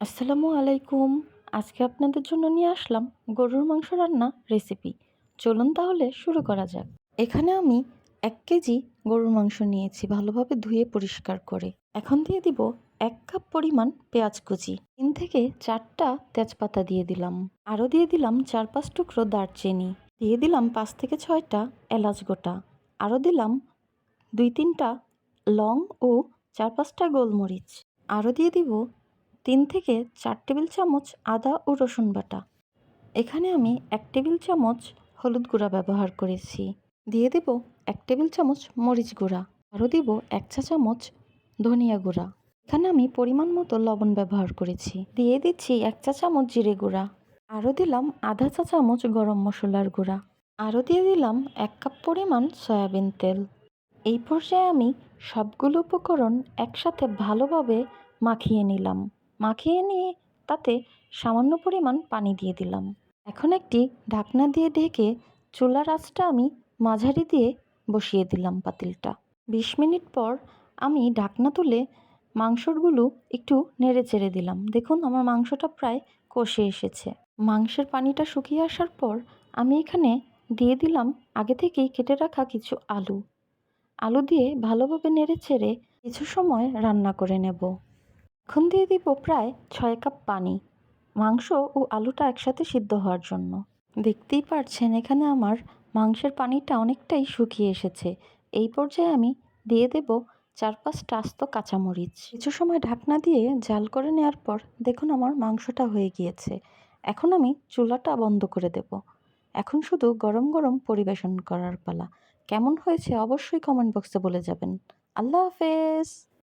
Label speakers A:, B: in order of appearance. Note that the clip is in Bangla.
A: আসসালামু আলাইকুম। আজকে আপনাদের জন্য নিয়ে আসলাম গরুর মাংস রান্না রেসিপি। চলুন তাহলে শুরু করা যাক। এখানে আমি ১ কেজি গরুর মাংস নিয়েছি ভালোভাবে ধুয়ে পরিষ্কার করে। এখন দিয়ে দিব ১ কাপ পরিমাণ পেঁয়াজ কুচি। ৩ থেকে ৪টা তেজপাতা দিয়ে দিলাম। আরও দিয়ে দিলাম ৪-৫ টুকরো দারচিনি। দিয়ে দিলাম ৫ থেকে ৬টা এলাচ গোটা। আরও দিলাম ২-৩টা লং ও ৪-৫টা গোলমরিচ। আরও দিয়ে দিব ৩ থেকে ৪ টেবিল চামচ আদা ও রসুন বাটা। এখানে আমি ১ টেবিল চামচ হলুদ গুঁড়া ব্যবহার করেছি। দিয়ে দেব ১ টেবিল চামচ মরিচ গুঁড়া। আরও দিব ১ চা চামচ ধনিয়া গুঁড়া। এখানে আমি পরিমাণ মতো লবণ ব্যবহার করেছি। দিয়ে দিচ্ছি ১ চা চামচ জিরে গুঁড়া। আরও দিলাম আধা চা চামচ গরম মশলার গুঁড়া। আরও দিয়ে দিলাম ১ কাপ পরিমাণ সয়াবিন তেল। এই পর্যায়ে আমি সবগুলো উপকরণ একসাথে ভালোভাবে মাখিয়ে নিলাম। মাখিয়ে নিয়ে তাতে সামান্য পরিমাণ পানি দিয়ে দিলাম। এখন একটি ঢাকনা দিয়ে ঢেকে চুলার আঁচটা আমি মাঝারি দিয়ে বসিয়ে দিলাম পাতিলটা। ২০ মিনিট পর আমি ঢাকনা তুলে মাংসগুলো একটু নেড়ে চেড়ে দিলাম। দেখুন আমার মাংসটা প্রায় কষে এসেছে। মাংসের পানিটা শুকিয়ে আসার পর আমি এখানে দিয়ে দিলাম আগে থেকেই কেটে রাখা কিছু আলু। আলু দিয়ে ভালোভাবে নেড়েচেড়ে কিছু সময় রান্না করে নেব। এখন দিয়ে দিব প্রায় ৬ কাপ পানি মাংস ও আলুটা একসাথে সিদ্ধ হওয়ার জন্য। দেখতেই পারছেন এখানে আমার মাংসের পানিটা অনেকটাই শুকিয়ে এসেছে। এই পর্যায়ে আমি দিয়ে দেব ৪-৫টা আস্ত কাঁচামরিচ। কিছু সময় ঢাকনা দিয়ে জাল করে নেওয়ার পর দেখুন আমার মাংসটা হয়ে গিয়েছে। এখন আমি চুলাটা বন্ধ করে দেব। এখন শুধু গরম গরম পরিবেশন করার পালা। কেমন হয়েছে অবশ্যই কমেন্ট বক্সে বলে যাবেন। আল্লাহ হাফেজ।